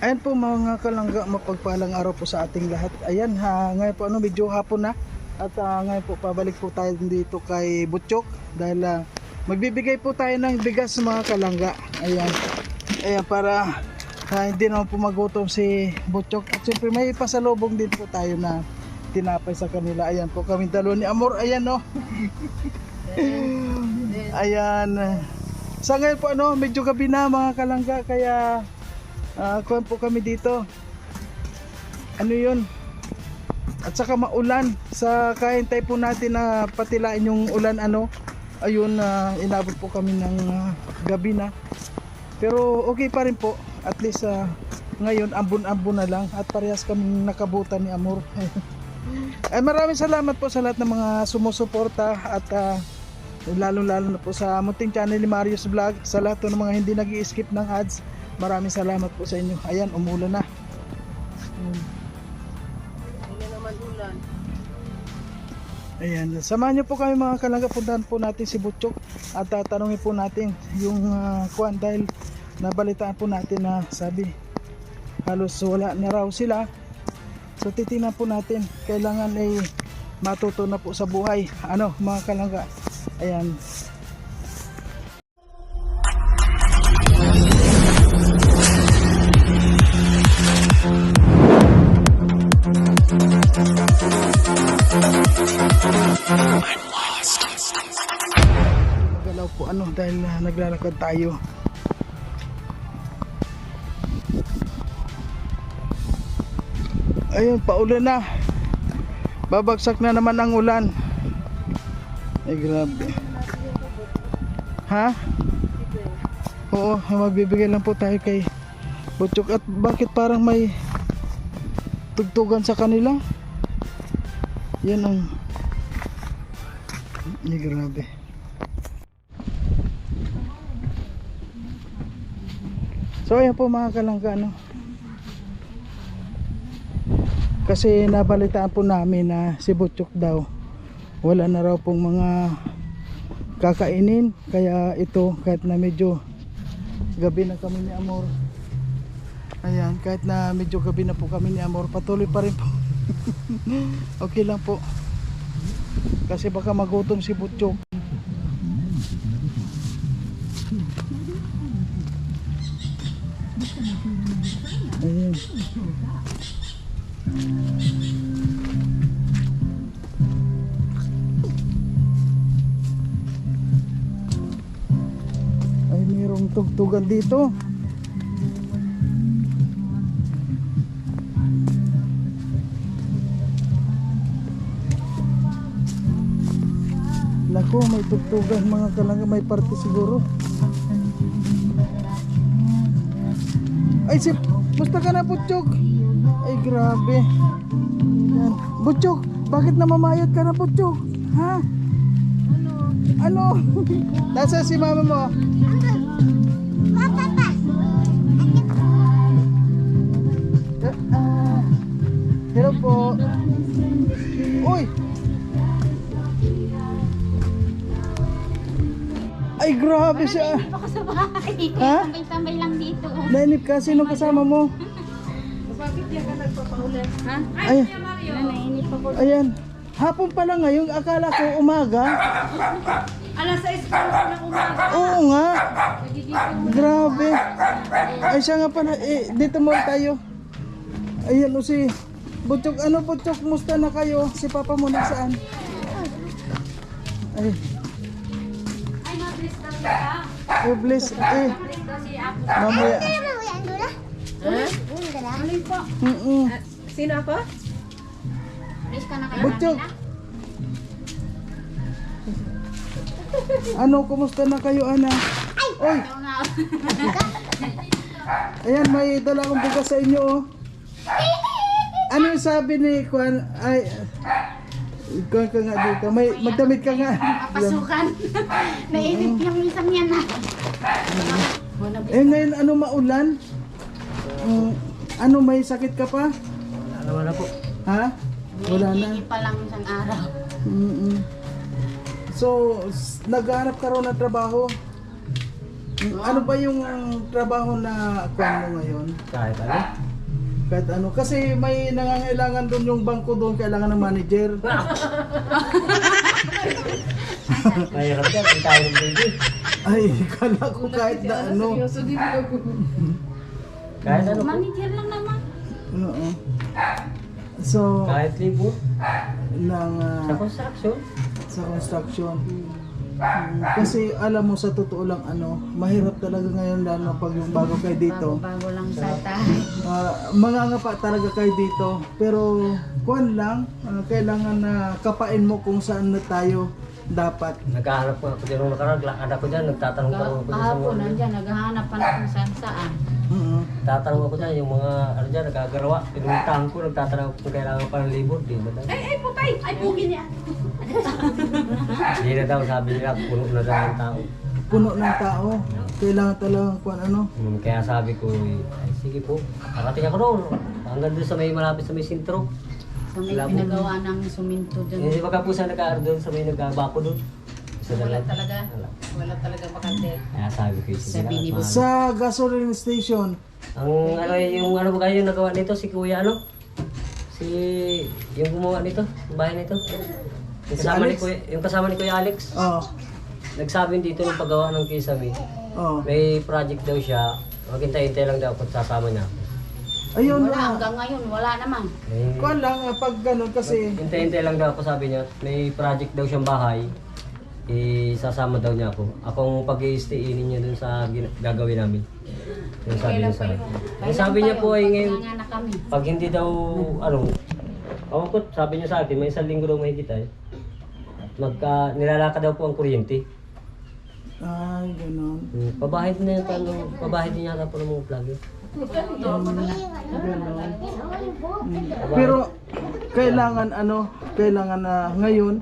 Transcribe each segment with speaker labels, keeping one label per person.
Speaker 1: Ayan po mga kalangga, mapagpalang araw po sa ating lahat. Ayan ngayon po medyo hapon na. At ngayon po pabalik po tayo dito kay Butchok. Dahil magbibigay po tayo ng bigas mga kalangga. Ayan, ayan para hindi naman po magutom si Butchok. At siyempre may pasalubong din po tayo na tinapay sa kanila. Ayan po kami dalawa ni Amor. Ayan o. Ayan. Sa ngayon po medyo gabi na mga kalangga. Kaya kuhan po kami dito. Ano yun? At saka maulan. Sa kahintay po natin na patilain yung ulan ayun, inabot po kami ng gabi na. Pero okay pa rin po. At least ngayon ambon-ambon na lang. At parehas kaming nakabutan ni Amor. Ay, maraming salamat po sa lahat ng mga sumusuporta. At lalo-lalo na po sa munting channel ni Marius Vlog. Sa lahat ng mga hindi nag-i-skip ng ads, maraming salamat po sa inyo. Ayan, umulan na.
Speaker 2: Hindi naman ulan.
Speaker 1: Ayan, samahan niyo po kami mga kalangga. Puntahan po natin si Butchok at tatanungin po natin yung kuan dahil nabalitaan po natin na sabi halos wala na raw sila. So titingnan po natin, kailangan ay matuto na po sa buhay. Mga kalangga. Ayan. Magalaw po dahil naglalakad tayo. Ayun, paulan na. Babagsak na naman ang ulan. Ay grabe. Ha? Oo, magbibigay lang po tayo kay Butchok. At bakit parang may tugtugan sa kanila? Yan ang ay grabe. So ayan po mga kalangga kasi nabalitaan po namin na si Butchok daw wala na raw pong mga kakainin. Kaya ito, kahit na medyo gabi na kami ni Amor, ayan, kahit na medyo gabi na po kami ni Amor, patuloy pa rin po. Okay lang po kasi baka magutom si Butchok. Ayan. Ay, mayroong tugtugan dito. Naku, may tugtugan mga kalangga, may party siguro. Ay, musta ka na Butchok? Ay grabe. Yan. Butchok, bakit namamayat ka na Butchok? Ha? Ano? Nasa si mama mo? Hello po. Uy! Ay grabe siya.
Speaker 3: Nainip ako sa bahay.
Speaker 1: Ha?
Speaker 3: Tambay-tambay lang dito.
Speaker 1: Nainip ka? Sino kasama mo?
Speaker 2: Bakit yan ka nagpapaulan?
Speaker 3: Ha?
Speaker 1: Ay,
Speaker 3: Nainip ako.
Speaker 1: ayan. Hapon pala ngayon, akala ko umaga.
Speaker 2: Alas 6 pa ng umaga.
Speaker 1: Oo nga. Grabe. Ay siya nga pala. Dito muna tayo. Ayan o si Butchok. Butchok? Musta na kayo? Si Papa mo nasaan? Ay.
Speaker 3: Ay, ma-bless daw siya.
Speaker 1: Oh, bless.
Speaker 3: Ma-bless daw si Apo.
Speaker 1: Mamaya.
Speaker 3: Ano po?
Speaker 2: Sino ako?
Speaker 3: Bless ka na kayo
Speaker 1: Butchok.
Speaker 3: namin,
Speaker 1: Kumusta na kayo, Ana? Oy,
Speaker 3: Ikaw na.
Speaker 1: ayan, may dala akong bigas sa inyo, oh. Ano yung sabi ni Kwan? Ay, Kwan ka nga dito. Magdamit ka nga.
Speaker 3: Papasukan. Nainip yung isang yan na.
Speaker 1: Ngayon, maulan? May sakit ka pa?
Speaker 2: Wala po.
Speaker 1: Ha? Wala na.
Speaker 3: Hindi pa lang isang araw.
Speaker 1: So, naghahanap ka raw ng trabaho? Ano ba yung trabaho na kuan mo ngayon?
Speaker 4: Kahit ano.
Speaker 1: Kahit ano, kasi may nangangailangan doon yung bangko doon, kailangan ng manager.
Speaker 4: Mahirap yan, hindi tayo ng baby.
Speaker 1: Ay, kala ko kahit na ano.
Speaker 2: Seryoso din ako.
Speaker 4: Kahit ano po.
Speaker 3: Manager lang naman.
Speaker 1: Oo. So,
Speaker 4: Kahit libo.
Speaker 1: ng,
Speaker 4: Sa construction.
Speaker 1: sa construction. Kasi alam mo sa totoo lang ano, mahirap talaga ngayon lalo pag yung bago kayo dito.
Speaker 3: Bago lang sa tayo.
Speaker 1: Mangangapa talaga kayo dito. Pero kuan lang, kailangan na kapain mo kung saan na tayo dapat.
Speaker 4: Naghahanap ko ako dyan nung nakarag. Lakad ako dyan, nagtatanong pa ako dyan sa
Speaker 3: Kahapon
Speaker 4: mga...
Speaker 3: nandiyan, naghahanap pa na kung saan saan.
Speaker 4: Tatanong ako dyan, yung mga ano dyan, nagagarawa. Pinuntahan ko, nagtatanong ako kung kailangan pa ng libur. Di ba daw?
Speaker 2: Ay, putay! Ay, pugi niya!
Speaker 4: Di na daw, sabi nila, puno na daw ang tao.
Speaker 1: Puno ng tao. Kailangan talagang kuan ano.
Speaker 4: Kaya sabi ko, ay sige po, kakating ako doon. Hanggang doon sa may malapit sa may sintro.
Speaker 3: Sa may
Speaker 4: Wala po.
Speaker 3: pinagawa ng suminto dun.
Speaker 4: Hindi ba po sa nag-aar doon, sa may nag-bako doon? Sa
Speaker 2: Wala
Speaker 4: dalag.
Speaker 2: talaga.
Speaker 4: Wala.
Speaker 2: Wala talaga bakante.
Speaker 4: Kaya sabi ko, sige
Speaker 3: Sabi ni
Speaker 4: na.
Speaker 3: Boss.
Speaker 1: Sa gasoline station.
Speaker 4: Ang ano, yung ano ba kayo nagawa nito, si Kuya ano? Si, yung gumawa nito, yung bahay nito. Yung kasama ni
Speaker 1: Alex?
Speaker 4: Kuya, yung kasama ni Kuya Alex.
Speaker 1: Oh.
Speaker 4: Nagsabi dito ng paggawa ng kisame.
Speaker 1: Oh.
Speaker 4: May project daw siya, maghintay-hintay lang daw kung sasama niya.
Speaker 1: Ayun
Speaker 3: Wala,
Speaker 1: na.
Speaker 3: hanggang ngayon, wala naman.
Speaker 4: Eh,
Speaker 1: Kuan lang pag ganun kasi
Speaker 4: hintay-hintay lang daw ako, sabi niya. May project daw siyang bahay. Sasama daw niya ako. Akong pag-i-stayin niya dun sa gagawin namin. Yung sabi niya sa akin. Ang sabi niya po ay ngayon,
Speaker 3: Nanganak kami.
Speaker 4: pag hindi daw, ano, ako sabi niya sa akin, may isang linggo daw mahigit ay. Nilalaka daw po ang kuryente.
Speaker 1: ay ganun.
Speaker 4: Pabahid na yung pabahid niya yata po ng mga plug.
Speaker 1: Pero kailangan ano, kailangan na ngayon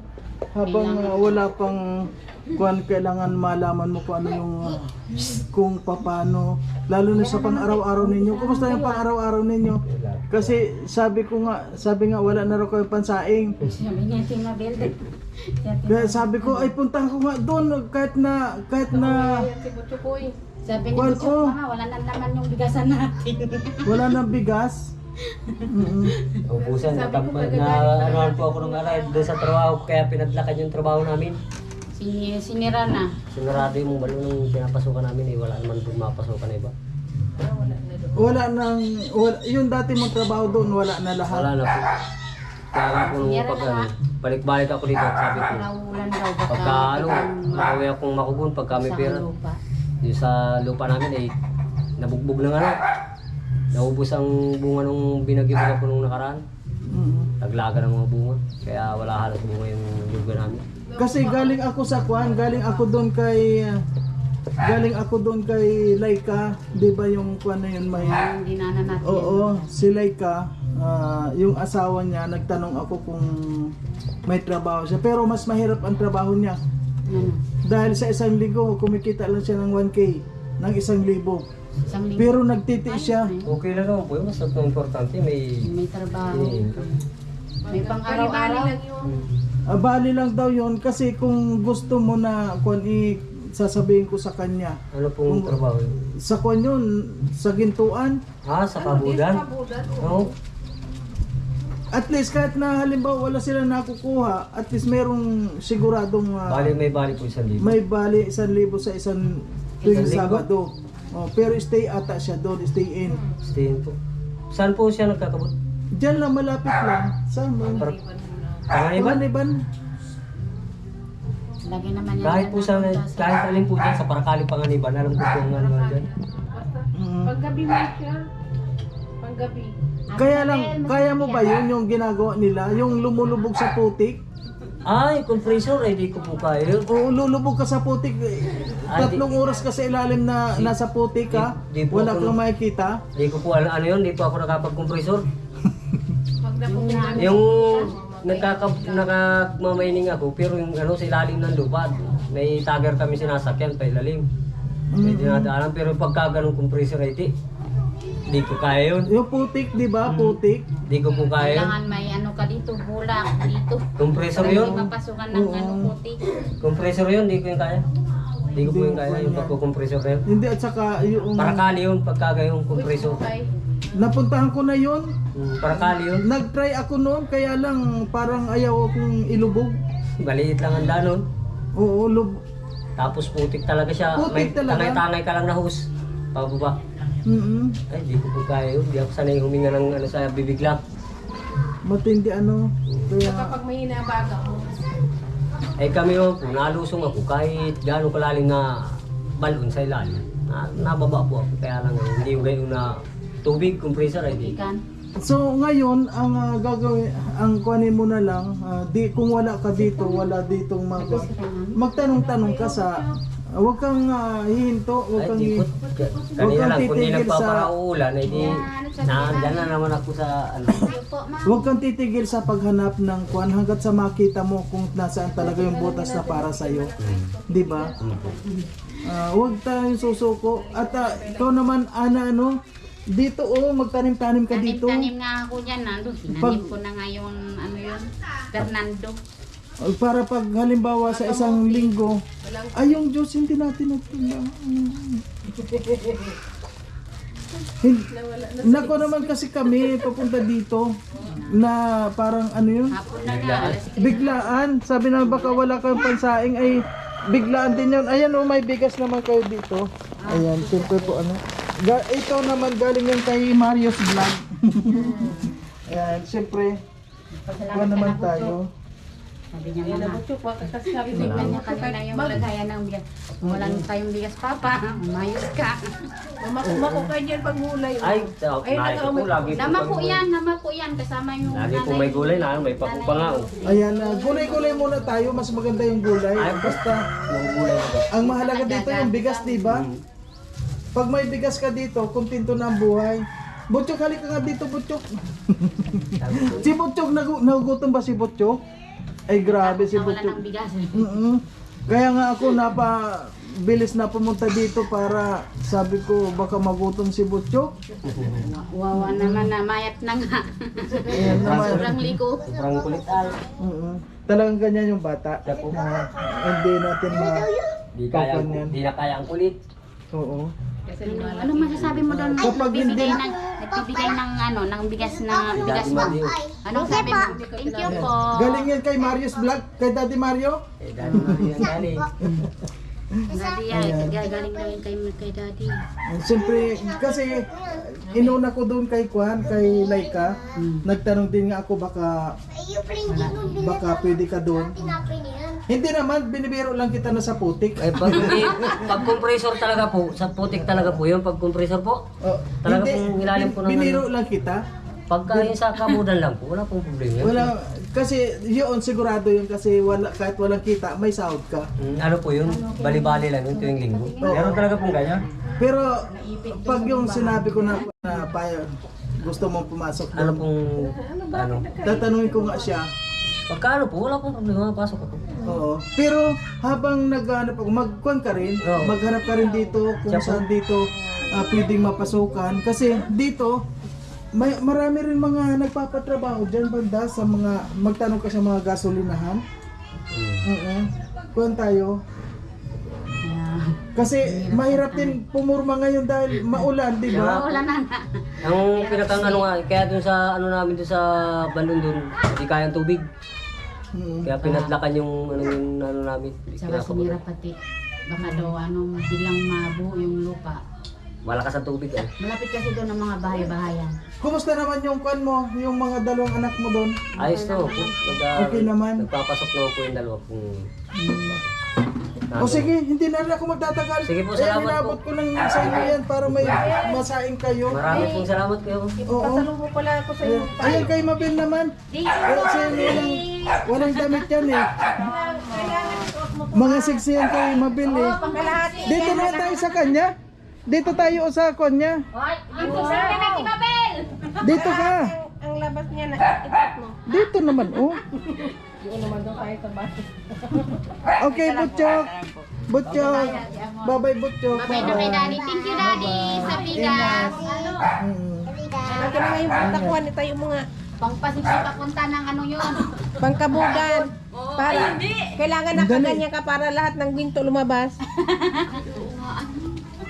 Speaker 1: habang wala pang kuan, kailangan malaman mo kung ano yung kung paano, lalo na sa pang-araw-araw ninyo. Kumusta yung pang-araw-araw ninyo? Kasi sabi nga wala na raw kayo pansaing.
Speaker 3: Sabi niya, Timabel.
Speaker 1: Kaya sabi ko ay punta ko nga doon kahit na
Speaker 2: Si Butchukoy.
Speaker 3: Sabi ni
Speaker 1: Kuwan
Speaker 3: Butchok,
Speaker 1: ko.
Speaker 3: mga wala na naman yung bigasan natin.
Speaker 1: wala nang bigas.
Speaker 4: Ubusan,
Speaker 2: Sabi ko,
Speaker 4: na
Speaker 2: magagalit
Speaker 4: ano po ako ng aray doon sa trabaho, kaya pinadlakan yung trabaho namin.
Speaker 3: Sinira na.
Speaker 4: Sinarado yung balon ng pinapasukan namin wala naman po mapasukan na iba.
Speaker 1: Yung dati mong trabaho doon wala na lahat.
Speaker 4: Wala na po. Kaya nga po nung
Speaker 3: Sinira
Speaker 4: pag
Speaker 3: na
Speaker 4: ano,
Speaker 3: nga.
Speaker 4: balik-balik ako dito, sabi ko,
Speaker 3: Nauulan daw baka.
Speaker 4: pagka ano, makauwi akong makubun, pagka may
Speaker 3: Sa
Speaker 4: pera.
Speaker 3: lupa.
Speaker 4: Yung sa lupa namin ay nabugbog ng ano. Naubos ang bunga nung binagyo ko nung nakaraan. Naglaga ng mga bunga. Kaya wala halos bunga yung lugar namin.
Speaker 1: Kasi galing ako sa kuan, galing ako doon kay Laika, 'di ba yung kuan na yun may
Speaker 3: Yung dinana natin.
Speaker 1: oo, si Laika, yung asawa niya nagtanong ako kung may trabaho siya, pero mas mahirap ang trabaho niya.
Speaker 3: Ano?
Speaker 1: Dahil sa isang linggo kumikita lang siya ng 1K, ng 1,000.
Speaker 3: Isang linggo.
Speaker 1: Pero nagtitiis siya.
Speaker 4: Okay lang naman po yun. Mas importante may
Speaker 3: May trabaho.
Speaker 4: income.
Speaker 3: May pang araw-araw.
Speaker 2: lang yun.
Speaker 1: Bali lang daw yon kasi kung gusto mo na kuan sasabihin ko sa kanya.
Speaker 4: Ano pong trabaho yun?
Speaker 1: Sa kuan yun, sa gintuan.
Speaker 4: Sa kabudan?
Speaker 2: Kabudan.
Speaker 4: Oo.
Speaker 1: At least kahit na halimbawa wala sila nakukuha, at least merong siguradong
Speaker 4: May bali po 1,000.
Speaker 1: may bali 1,000 sa isang tuwing
Speaker 4: Isang linggo?
Speaker 1: Sabado. Oh, pero stay ata siya doon, stay in.
Speaker 4: Stay in po. Saan po siya nagkakabot?
Speaker 1: Diyan lang, malapit lang. Saan mo?
Speaker 4: Panganiban?
Speaker 1: Iban?
Speaker 3: Lagi naman yan.
Speaker 4: Kahit po sa, kahit alin po dyan sa Paracali Panganiban, alam ko po ang ano dyan.
Speaker 2: Paggabi mo siya. Paggabi.
Speaker 1: Kaya lang, kaya mo ba yun yung ginagawa nila? Yung lumulubog sa putik?
Speaker 4: Ay, compressor, di ko po kaya.
Speaker 1: O lulubog ka sa putik,
Speaker 4: Ay,
Speaker 1: 3 oras ka sa ilalim na nasa putik ka,
Speaker 4: Di po
Speaker 1: wala
Speaker 4: ako-
Speaker 1: kang makikita.
Speaker 4: Di ko po ano yun, di po ako nakapag-compressor.
Speaker 2: Pag napupunta
Speaker 4: Yung nagmamaining ako, pero yung ano, sa ilalim ng lupa, may tagger kami sinasakyan pa ilalim. May dinadaanan, pero pagka ganong compressor ay di ko kaya yun.
Speaker 1: Yung putik, di ba? Putik.
Speaker 4: Di ko po kaya yun.
Speaker 3: Kailangan may ano ka dito, bulak dito.
Speaker 4: Compressor
Speaker 3: Para
Speaker 4: yun.
Speaker 3: hindi mapasukan ng ano putik.
Speaker 4: Compressor yun, di ko yung kaya. Hindi ko po yung kaya yung pagkukompresor na yun.
Speaker 1: Hindi, at saka yung...
Speaker 4: Parakali yun pagka yung kompresor.
Speaker 2: Ay,
Speaker 1: Napuntahan ko na yun.
Speaker 4: Parakali yun.
Speaker 1: Nag-try ako noon, kaya lang parang ayaw akong ilubog.
Speaker 4: Maliit lang ang danon.
Speaker 1: Oo,
Speaker 4: Tapos putik talaga siya. May
Speaker 1: Putik talaga.
Speaker 4: tangay-tangay ka lang na hose. Pababa.
Speaker 1: Mm-mm.
Speaker 4: Ay, di ko po kaya yun. Di ako sanay huminga ng ano sa bibig lang.
Speaker 1: Matindi ano. Kaya,
Speaker 2: kapag may hinabaga mo.
Speaker 4: Eh kami po, nalusong ako kahit gaano kalalim na balon sa ilalim. Nababa po ako. Kaya lang hindi yung ganyan na tubig, compressor ay di.
Speaker 3: Ikan.
Speaker 1: so ngayon, ang gagawin, ang kuhanin mo na lang, kung wala ka dito, wala ditong magtanong-tanong ka sa, huwag kang hihinto, huwag
Speaker 4: Ay,
Speaker 1: kang
Speaker 4: di po. Kanina lang, kung di
Speaker 1: titigil
Speaker 4: nagpaparaulan, ay di, dyan na naman ako sa ano.
Speaker 3: Ayun po, ma'am.
Speaker 1: Huwag kang titigil sa paghanap ng kuan hanggat sa makita mo kung nasaan talaga yung butas na para sa iyo. 'Di ba? Huwag tayong susuko at ikaw naman ano dito magtanim-tanim ka dito.
Speaker 3: Tanim nga ako dyan, nandun. Tinanim ko na nga yung, ano yun, Fernando.
Speaker 1: Para pag halimbawa sa isang linggo, ay yung Diyos hindi natin nagtula. Nako naman kasi kami papunta dito na parang ano yun,
Speaker 3: Hapon na nga, alas 3.
Speaker 1: biglaan. Sabi na baka wala kayong pansaing ay biglaan din yun. Ayan may bigas naman kayo dito. Ayan, siyempre po ano. Ito naman galing yan kay Mario's Vlog. Ayan, siyempre. Kuha naman tayo.
Speaker 3: Sabi niya
Speaker 2: Yan na
Speaker 3: naman.
Speaker 2: butchok, kasi sabi ko,
Speaker 3: Tignan niya kanina yung lagayan ng bigas. Wala tayong bigas, Papa. Umayos ka.
Speaker 2: Mako kayo dyan pag mulay.
Speaker 4: Ay, ito po, lagi po.
Speaker 3: Nama po yan. Kasama yung
Speaker 4: Lagi po may gulay na, may papo pa nga.
Speaker 1: Ayan, gulay-gulay muna tayo. Mas maganda yung gulay. Basta,
Speaker 4: Yung gulay na ba?
Speaker 1: ang mahalaga dito yung bigas, diba? Pag may bigas ka dito, kontento na ang buhay. Butchok, halika nga dito, Butchok. Si Butchok, nagugutom ba si Butchok? Ay, grabe si
Speaker 3: Nawala
Speaker 1: Butchok.
Speaker 3: ng bigas.
Speaker 1: Kaya nga ako bilis na pumunta dito para sabi ko baka magutom si Butchok.
Speaker 3: Wawa naman na, mayat na nga.
Speaker 1: Ayan naman.
Speaker 3: Sobrang liko.
Speaker 4: Sobrang kulit al.
Speaker 1: Talagang ganyan yung bata.
Speaker 4: Siya po.
Speaker 1: Hindi natin
Speaker 4: Di na kaya ang kulit.
Speaker 1: Oo.
Speaker 2: Kasi lumalaki.
Speaker 3: Ano masasabi mo doon?
Speaker 1: Kapag hindi-
Speaker 3: Nagbibigay ng ano, ng bigas bigas mo. Anong sabi mo? Thank you po.
Speaker 1: Galing yan kay Mario's Vlog, kay Daddy Mario.
Speaker 4: Eh, dahil na yan, dali.
Speaker 3: Daddy, ay, galing na yun kay Daddy.
Speaker 1: Siyempre, kasi inuna ko doon kay Kwan, kay Laika. Nagtanong din nga ako baka pwede ka doon. Hindi naman, binibiro lang kita na sa putik.
Speaker 4: Eh, pag compressor talaga po, sa putik talaga po yun, pag compressor po.
Speaker 1: Oh,
Speaker 4: Talaga
Speaker 1: hindi,
Speaker 4: pong ilalim po ng
Speaker 1: biniro lang kita.
Speaker 4: Pagka yung sa kabudan lang po, wala pong problema.
Speaker 1: Wala, kasi yun, sigurado yun kasi kahit walang kita, may sahod ka.
Speaker 4: Ano po yun? Bali-bali lang yun tuwing linggo. Meron talaga pong ganyan.
Speaker 1: Pero pag yung sinabi ko na gusto mong pumasok
Speaker 4: Ano
Speaker 1: doon,
Speaker 4: pong, ano?
Speaker 1: tatanungin ko nga siya.
Speaker 4: Pagka ano po, wala pong problema, pasok ako.
Speaker 1: Oo. Pero habang naghanap ako, magkuhan ka rin,
Speaker 4: Oo.
Speaker 1: maghanap ka rin dito kung
Speaker 4: Siya po.
Speaker 1: saan dito pwedeng mapasukan. Kasi dito, marami rin mga nagpapatrabaho dyan banda sa mga, magtanong ka sa mga gasolinahan. Kuhan tayo. Kasi mahirap din pumurma ngayon dahil maulan, di ba?
Speaker 3: Wala na nga.
Speaker 4: Ang pinakang ano nga, kaya dun sa ano namin dun sa balon dun, hindi kayang tubig. Kaya pinatlakan yung ano namin.
Speaker 3: Saka sinira pati. Baka daw bilang mabuo yung lupa.
Speaker 4: Malakas ang tubig eh.
Speaker 3: Malapit kasi doon ng mga bahay-bahayan.
Speaker 1: Kumusta naman yung kuhan mo, yung mga dalawang anak mo doon?
Speaker 4: Ayos to.
Speaker 1: Okay naman.
Speaker 4: Nagpapasok na po yung dalawa kung...
Speaker 1: O sige, hindi na rin ako magtatagal.
Speaker 4: Sige po,
Speaker 1: Ayan,
Speaker 4: salamat
Speaker 1: inabot
Speaker 4: po.
Speaker 1: ko lang sa inyo yan para may masaing kayo.
Speaker 4: Marami pong salamat kayo.
Speaker 1: Oo.
Speaker 2: Pasalubong pala ako sa iyo.
Speaker 1: Ayan kay Mabel naman. Kasi walang damit yan eh. Mga sexy yan kay Mabel eh. Dito na tayo sa kanya. Dito tayo sa kanya.
Speaker 3: Dito sa akin ang Mabel!
Speaker 1: Dito ka.
Speaker 2: Ang labas niya na ipat mo.
Speaker 1: Dito naman oh.
Speaker 2: Yung naman doon tayo sa bahay.
Speaker 1: Okay, Butchok. Butchok. Bye-bye, Butchok.
Speaker 3: Babay na kay Daddy. Thank you, Daddy, sa bigas.
Speaker 1: Mm.
Speaker 2: Lagi na nga yung takwan ni tayo mga
Speaker 3: Pangpasipang papunta ng ano yun.
Speaker 2: Pangkabugan. Para, kailangan
Speaker 1: Ang dali.
Speaker 2: nakaganyan ka para lahat ng ginto lumabas.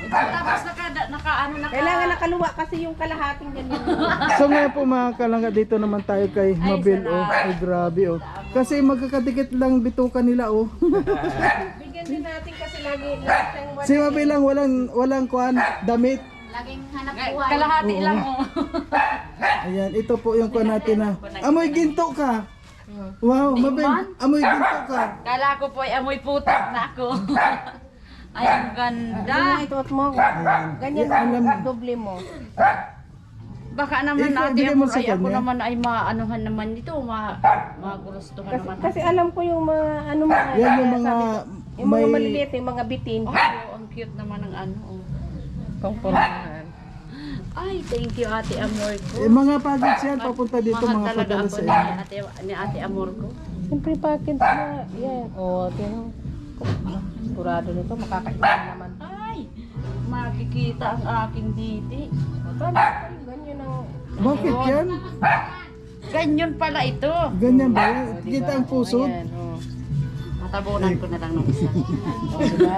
Speaker 3: Tapos naka
Speaker 2: Kailangan nakaluwa kasi yung kalahating ganyan.
Speaker 1: So ngayon po mga kalangga, dito naman tayo kay Mabel. Ay grabe kasi magkakadikit lang bituka nila
Speaker 2: Bigyan din natin kasi lagi siyang
Speaker 1: Si Mabel lang walang kuan damit.
Speaker 3: laging hanap buhay.
Speaker 5: Kalahati lang oh.
Speaker 1: Ayan, ito po yung kuan natin na. Amoy ginto ka. Wow, Mabel, amoy ginto ka.
Speaker 5: Kala ko po ay amoy putok na ako. Ay, ang ganda.
Speaker 2: ituot mo. Ganyan
Speaker 1: Alam mo.
Speaker 2: doble mo.
Speaker 5: Baka naman
Speaker 1: Ikaw,
Speaker 5: ate
Speaker 1: bigyan mo
Speaker 5: amor
Speaker 1: sa
Speaker 5: ay ako
Speaker 1: kanya.
Speaker 5: naman ay maanuhan naman nito, magulustuhan
Speaker 2: Kasi,
Speaker 5: naman.
Speaker 2: kasi alam ko yung mga ano mga
Speaker 1: Yan yung mga
Speaker 2: yung mga
Speaker 1: may
Speaker 2: maliliit, yung mga bitin.
Speaker 5: Oh, ang cute naman ng ano. Oh.
Speaker 2: Pangpurahan.
Speaker 5: Ay, thank you ate amor ko.
Speaker 1: mga package yan papunta dito
Speaker 5: Mahal
Speaker 1: mga
Speaker 5: talaga
Speaker 1: padala
Speaker 5: ako
Speaker 1: sa
Speaker 5: ni
Speaker 1: inyo.
Speaker 5: ate amor ko.
Speaker 2: Siyempre package na yan. Tingnan. Sigurado nito makakailan naman.
Speaker 5: Ay, makikita ang aking diti.
Speaker 2: Ganyan ang
Speaker 1: Bakit yan?
Speaker 5: Ganyan pala ito.
Speaker 1: Ganyan ba yan? Kita ang puso?
Speaker 2: Ayan,
Speaker 5: Matabunan ko na lang ng isa.
Speaker 2: diba?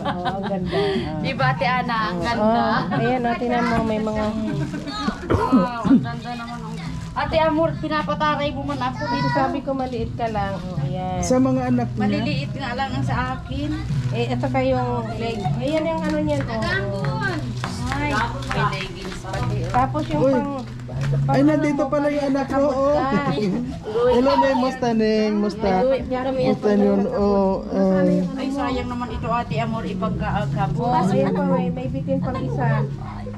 Speaker 2: Ang ganda.
Speaker 5: Diba ate Ana, ang ganda.
Speaker 2: Ayan, tingnan mo may mga
Speaker 5: Wow, ang ganda naman. Ate Amor, pinapataray mo man ako dito.
Speaker 2: sabi ko maliit ka lang. Ayan.
Speaker 1: Sa mga anak niya.
Speaker 5: Maliliit nga lang ang sa akin.
Speaker 2: Ito kayong leg. Ayan yung ano niyan.
Speaker 5: Ay, may leggings pati.
Speaker 2: Tapos yung
Speaker 1: Uy.
Speaker 2: pang
Speaker 1: Ay, nandito pala yung anak ko. Hello, Neng. Musta, Neng? Musta? Musta yun?
Speaker 5: Ay, sayang naman ito ate Amor ipagkakabo.
Speaker 2: ayan pa, may bitin pang isa.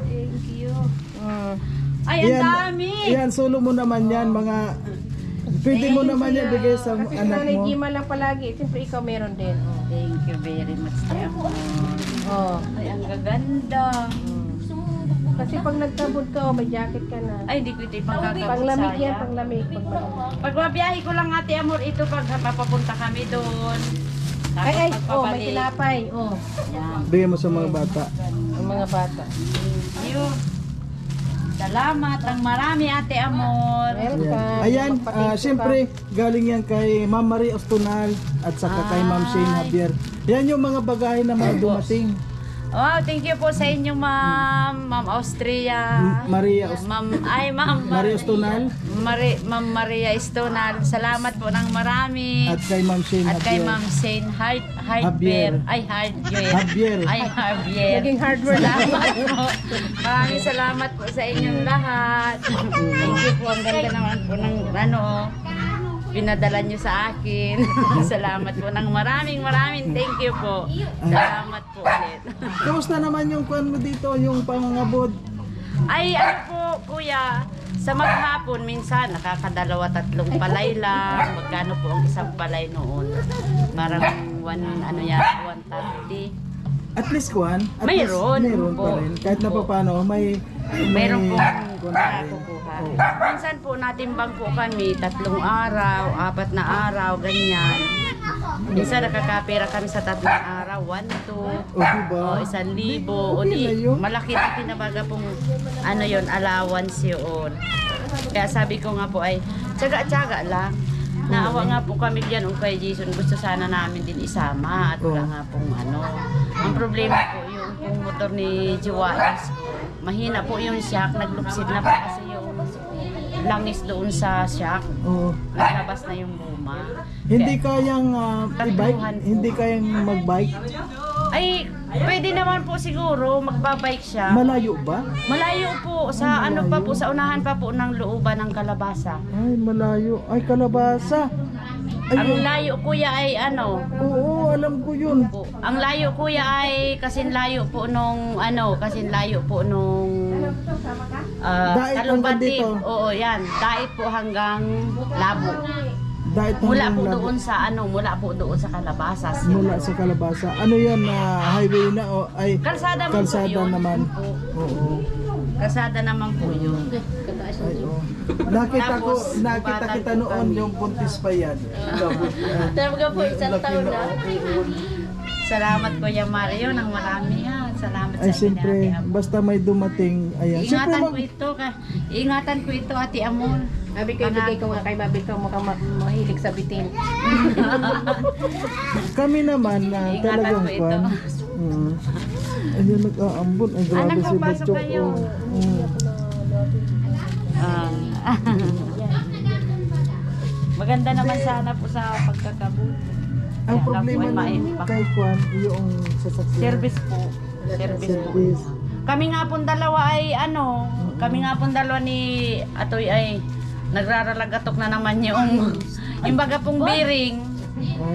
Speaker 5: Thank you.
Speaker 2: Mm.
Speaker 5: Ay, ang dami.
Speaker 1: Yan, solo mo naman yan, mga... Pwede mo naman yan bigay sa
Speaker 2: Kasi si
Speaker 1: anak
Speaker 2: Nanay
Speaker 1: mo.
Speaker 2: Gima lang palagi. Siyempre ikaw meron din.
Speaker 5: Thank you very much, ate Amor.
Speaker 2: Oh.
Speaker 5: Ay, ang gaganda.
Speaker 2: Kasi pag nagtabod ka, may jacket ka na.
Speaker 5: Ay, hindi ko ito ipagkakabo.
Speaker 2: Panglamig yan, panglamig. Pag
Speaker 5: Pag mabiyahe ko lang ate Amor, ito pag mapapunta kami doon. Tapos
Speaker 2: ay, may
Speaker 5: pagpabalik.
Speaker 2: tinapay. Oh.
Speaker 5: Yan.
Speaker 1: Bigay mo sa mga bata.
Speaker 2: Ang mga bata.
Speaker 5: Thank you. Salamat ang marami ate Amor.
Speaker 2: Welcome.
Speaker 1: Ayan,
Speaker 2: Magpatito ka.
Speaker 1: siyempre, galing yan kay Ma'am Marie Ostonal at saka kay Ma'am Shane Javier. Yan yung mga bagahe na mga dumating.
Speaker 5: Wow, thank you po sa inyo Ma'am Austria.
Speaker 1: Maria
Speaker 5: Ma'am
Speaker 1: Maria Ostonal
Speaker 5: Ma'am Maria Estonal. Salamat po ng marami.
Speaker 1: at kay Ma'am Shane
Speaker 5: At kay
Speaker 1: Javier.
Speaker 5: Ma'am Shane
Speaker 1: Javier.
Speaker 5: Hardbear. Ay, Hardbear.
Speaker 1: Javier.
Speaker 5: Ay, Javier.
Speaker 2: Naging hardware lang.
Speaker 5: Salamat po. Maraming salamat po sa inyong lahat. Thank you po. Ang ganda naman po ng pinadala nyo sa akin. Salamat po ng maraming thank you po. Salamat po ulit.
Speaker 1: Kamusta naman yung kuan mo dito, yung pangangabod?
Speaker 5: Ay, ano po, kuya, sa maghapon, minsan nakakadalawa, tatlong palay lang. Magkano po ang isang palay noon? Parang 130.
Speaker 1: At least kuan? At
Speaker 5: Mayroon
Speaker 1: least, mayroon
Speaker 5: po.
Speaker 1: pa rin. Kahit na pa paano,
Speaker 5: Meron po
Speaker 1: kuwan pa rin.
Speaker 5: nakukuha. Minsan po natimbang po kami, 3 araw, 4 na araw, ganyan. Minsan nakakapera kami sa 3 araw, 1, 2,
Speaker 1: O diba?
Speaker 5: o 1,000. O
Speaker 1: Okay na
Speaker 5: di,
Speaker 1: yun.
Speaker 5: malaki na pinabaga pong ano yon, allowance yun. Kaya sabi ko nga po ay, tsaga-tsaga lang. Naawa nga po kami diyan kay Jason. Gusto sana namin din isama at wala nga pong ano. Ang problema po yung pong motor ni Jiwa is mahina po yung shock. Naglupsid na po kasi yung langis doon sa shock.
Speaker 1: Oo.
Speaker 5: Naglabas na yung buma.
Speaker 1: Hindi kayang i-bike?
Speaker 5: Takbuhan po.
Speaker 1: Hindi kayang mag-bike?
Speaker 5: Ay, pwede naman po siguro magbabike siya.
Speaker 1: Malayo ba?
Speaker 5: Malayo po sa ano pa po, sa unahan pa po ng looban ng Kalabasa.
Speaker 1: Ay, malayo. Ay, kalabasa. Ay,
Speaker 5: Ang layo kuya ay ano,
Speaker 1: oo, alam ko yun.
Speaker 5: po. Ang layo kuya ay kasin layo po nung
Speaker 1: Dait hanggang
Speaker 5: Talumpati.
Speaker 1: dito.
Speaker 5: Oo, yan. Dait po hanggang Labo.
Speaker 1: Dahil
Speaker 5: Mula po doon sa Kalabasa.
Speaker 1: Mula sa kalabasa. Ano yan na highway na o ay
Speaker 5: Kalsada man po
Speaker 1: kalsada
Speaker 5: yun.
Speaker 1: naman?
Speaker 5: Po.
Speaker 1: Oo.
Speaker 5: Kalsada naman po yun.
Speaker 1: Ay, oo. Nakita kita noon yung buntis pa yan.
Speaker 3: Talaga po, isang taon na.
Speaker 5: Salamat Kuya Mario ng marami yan. Salamat
Speaker 1: Ay,
Speaker 5: sa
Speaker 1: siyempre,
Speaker 5: pinati.
Speaker 1: basta may dumating, ayan. Siyempre,
Speaker 5: Ingatan ko ito Ate Amor.
Speaker 2: Sabi ko, ibigay ko nga kay Mabel ko mukhang mahilig sa bitin.
Speaker 1: Kami naman na
Speaker 5: Ingatan
Speaker 1: talagang
Speaker 5: ko ito.
Speaker 1: kwan. Ayun, nag-aambon. Ay, grabe
Speaker 5: Anak,
Speaker 1: si
Speaker 5: papasok
Speaker 1: Butchok.
Speaker 5: kayo. Ah. Maganda naman sana po sa pagkakabuti.
Speaker 1: Ang
Speaker 5: Kaya
Speaker 1: problema
Speaker 5: lang po ay
Speaker 1: ng
Speaker 5: maimpact.
Speaker 1: kay Kwan, yung sasakyan.
Speaker 5: Service po. Service po.
Speaker 1: Service.
Speaker 5: Kami nga pong dalawa ay kami nga pong dalawa ni Atoy ay nagraralagatok na naman yung baga pong bearing.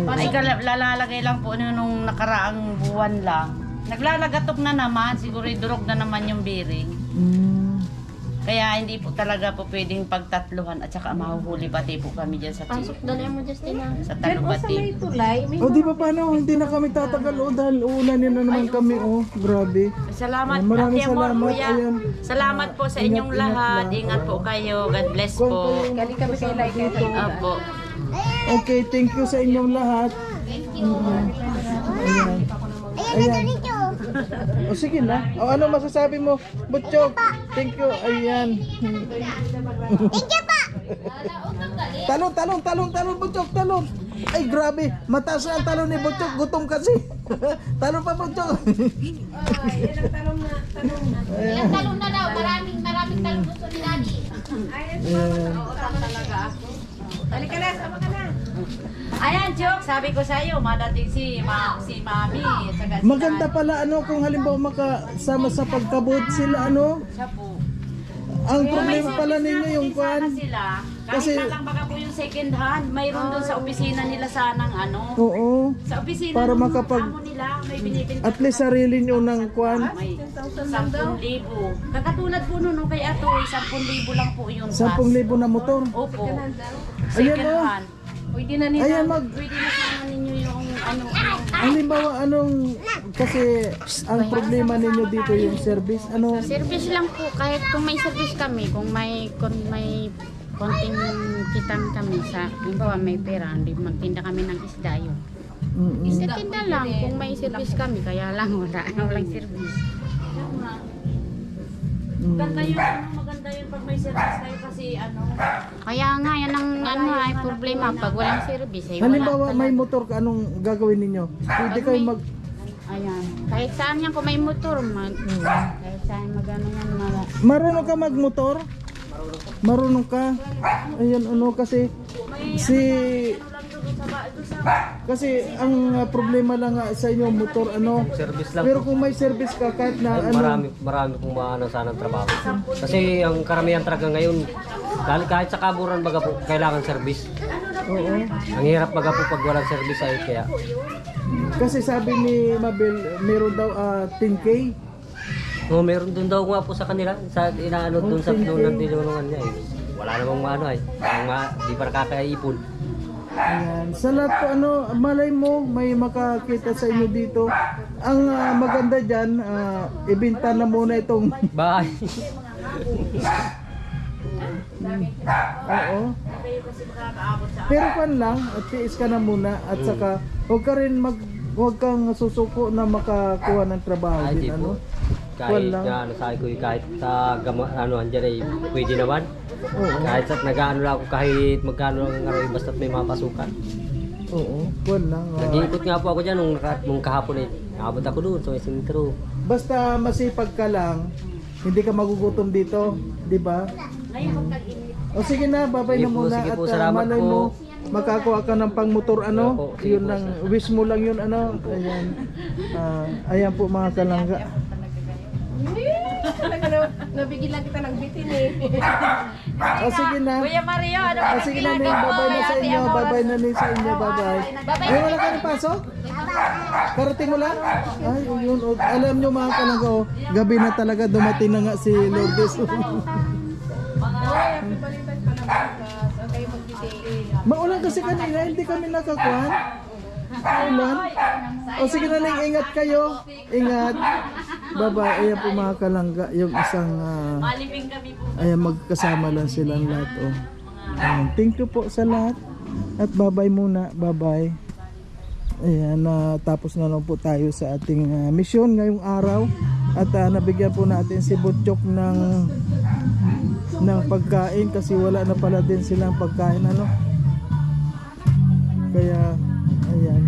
Speaker 5: Ay lalalagay lang po nung nakaraang buwan lang. Naglalagatok na naman, siguro durog na naman yung bearing.
Speaker 1: Mm.
Speaker 5: Kaya hindi po talaga po pwedeng pagtatluhan at saka mahuhuli pati po kami dyan sa
Speaker 2: Pasok dali mo, Justina.
Speaker 5: sa
Speaker 2: Pero sa
Speaker 5: Talubati.
Speaker 2: may tulay, may
Speaker 1: O di ba paano, hindi na kami tatagal dahil uulanin na naman kami grabe.
Speaker 5: Salamat,
Speaker 1: Maraming
Speaker 5: Ate Amor,
Speaker 1: salamat,
Speaker 5: Kuya.
Speaker 1: ayan.
Speaker 5: Salamat po sa
Speaker 1: Ingat,
Speaker 5: inyong
Speaker 1: ingat
Speaker 5: lahat.
Speaker 1: lang.
Speaker 5: Ingat po kayo. God bless
Speaker 1: Kwan
Speaker 5: po.
Speaker 1: yung
Speaker 2: galing kami kay Laika.
Speaker 5: Opo.
Speaker 1: Okay, thank you sa inyong lahat. Ayan. Ayan. O sige na. O ano masasabi mo? Butchok. Thank you. Ayan. Thank you pa. Talon, Butchok, talon. Ay, grabe. Mataas na ang talon ni Butchok. Gutom kasi. Talon pa, Butchok.
Speaker 3: Ilang talong na daw, maraming talong gusto ni Daddy.
Speaker 1: Ayan.
Speaker 2: Halika na, sama ka na.
Speaker 5: Ayan, Chok. Sabi ko sa iyo, madating si Mami. At saka si
Speaker 1: Maganda pala kung halimbawa makasama sa pagkabot sila
Speaker 5: Siya po.
Speaker 1: Ang problema pala ninyo yung
Speaker 5: Sana
Speaker 1: kwan.
Speaker 5: sila.
Speaker 1: Kasi-
Speaker 5: Kahit na lang baka po yung second hand, mayroon doon sa opisina nila sanang
Speaker 1: Oo.
Speaker 5: Sa opisina
Speaker 1: Para
Speaker 5: ng
Speaker 1: makapag-
Speaker 5: amo nila, may binibenta.
Speaker 1: At least sarili nyo ng kwan.
Speaker 5: May 10,000. Kakatulad po nun kay Ato, 10,000 lang po yung
Speaker 1: 10,000 na motor.
Speaker 5: Opo.
Speaker 1: Ayan,
Speaker 5: Second
Speaker 1: oh.
Speaker 5: hand.
Speaker 2: Pwede na nila.
Speaker 1: Ayan,
Speaker 5: Pwede na sana ninyo yung
Speaker 1: halimbawa kasi ang problema ninyo dito yung service.
Speaker 3: Service lang po, kahit kung may service kami, kung may konting kitang kami sa, halimbawa may pera, hindi magtinda kami ng isda yun. Tinda lang, kung may service kami, kaya lang walang service.
Speaker 5: maganda yun pag may service kayo kasi
Speaker 3: Kaya nga, yan ang ay problema, pag walang service, ay wala
Speaker 1: Halimbawa may
Speaker 3: talaga.
Speaker 1: motor ka, anong gagawin ninyo? Pwede kayo mag...
Speaker 3: Ayan, kahit saan yan, kung may motor, kahit saan magano yan,
Speaker 1: Marunong ka magmotor? Marunong ka? Ayan, kasi kasi ang problema lang nga sa inyo motor
Speaker 4: Service lang
Speaker 1: pero
Speaker 4: po.
Speaker 1: kung may service ka kahit na
Speaker 4: Marami pong maano sana ng trabaho. Kasi ang karamihan talaga ngayon, lalo kahit sa kaburan baga po, kailangan service.
Speaker 1: oo.
Speaker 4: Ang hirap baga po pag walang service ay kaya.
Speaker 1: Kasi sabi ni Mabel, meron daw 10K.
Speaker 4: No, meron doon daw nga po sa kanila, sa inaano doon sa nung tinulungan niya eh. Wala namang maano ay, di pa nakakaipon.
Speaker 1: Ayan. Sa lahat po, malay mo, may makakita sa inyo dito. Ang maganda dyan, ibenta na muna itong...
Speaker 4: Bahay.
Speaker 1: Oo. Pero kan lang, at tiis ka na muna. At saka, huwag kang susuko na makakuha ng trabaho
Speaker 4: Ay, di
Speaker 1: din.
Speaker 4: po. Kahit na sabi ko kahit sa andyan ay pwede naman.
Speaker 1: Oo.
Speaker 4: Kahit sa nag-ano lang ako kahit magkano lang araw basta't may mga pasukan.
Speaker 1: Oo. Huwag lang.
Speaker 4: Nag-iikot nga po ako dyan nung kahapon eh. Nakabot ako doon sa sentro.
Speaker 1: Basta masipag ka lang, hindi ka magugutom dito. Di ba? O sige na, babay
Speaker 4: Sige
Speaker 1: na
Speaker 4: po,
Speaker 1: muna.
Speaker 4: sige
Speaker 1: At
Speaker 4: po, salamat
Speaker 1: malay
Speaker 4: po.
Speaker 1: mo, makakuha ka ng pangmotor
Speaker 4: Opo, sige
Speaker 1: yun
Speaker 4: po,
Speaker 1: lang, wish mo lang yun Ayan. Ayan po mga kalangga.
Speaker 2: Nabigilan kita ng bitin eh.
Speaker 1: O sige na.
Speaker 5: Kuya Mario, ano
Speaker 1: O sige na, Ning. Babay na sa inyo. Babay na Ning sa inyo. Babay. Ay, wala ka rin pasok? Karating mo lang? Ay, yun. Alam nyo mga kalangga, gabi na talaga dumating na nga si Lourdes. Maulan kasi kanina, hindi kami nakakuhan. Maulan. O sige na Ning, ingat kayo. Ingat. Bye-bye. Ayan po mga kalangga, yung isang
Speaker 5: malibing kami po.
Speaker 1: ayan, magkasama lang silang lahat. Ayan, thank you po sa lahat. At bye-bye muna. Bye-bye. Ayan, tapos na lang po tayo sa ating misyon ngayong araw. At nabigyan po natin si Butchok ng ng pagkain kasi wala na pala din silang pagkain ano. Kaya ayan.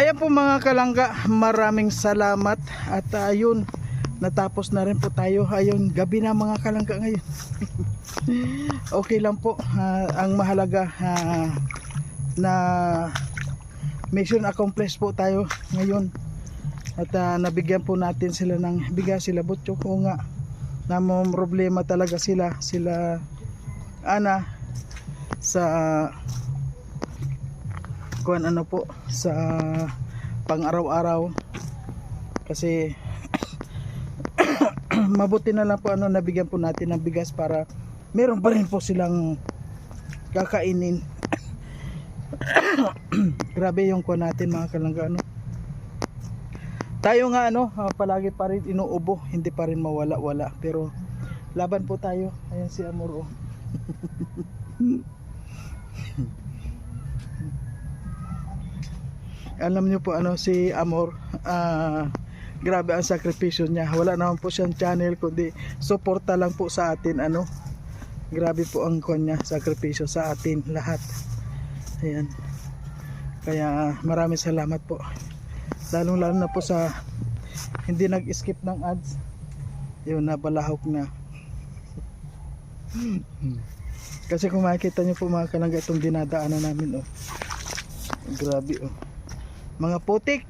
Speaker 1: Ayan po mga kalangga, maraming salamat at ayun, natapos na rin po tayo. Ayun, gabi na mga kalangga ngayon. Okay lang po, ang mahalaga na mission accomplished po tayo ngayon. At nabigyan po natin sila ng bigas, sila Butcho ko nga. Na problema talaga sila Ana sa kuan ano po sa pang-araw-araw kasi mabuti na lang po ano nabigyan po natin ng bigas para meron pa rin po silang kakainin. Grabe yung kuan natin mga kalangga ano. Tayo nga ano palagi pa rin inuubo, hindi pa rin mawala-wala pero laban po tayo. Ayan si Amor oh. Alam niyo po ano si Amor, grabe ang sakripisyo niya. Wala naman po siyang channel kundi suporta lang po sa atin ano. Grabe po ang kanya sakripisyo sa atin lahat. Ayan. Kaya maraming salamat po. Lalong-lalo na po sa hindi nag-skip ng ads. Yun nabalahok na. Kasi kung makikita niyo po mga kalangga itong dinadaanan namin oh. Grabe oh. Mga putik.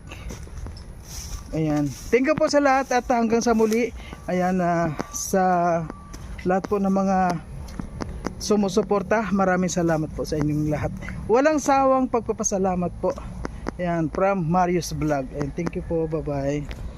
Speaker 1: Ayan. Thank you po sa lahat at hanggang sa muli. Ayan sa lahat po ng mga sumusuporta. Maraming salamat po sa inyong lahat. Walang sawang pagpapasalamat po. Ayan, from Marius Vlog. And thank you po. Bye-bye.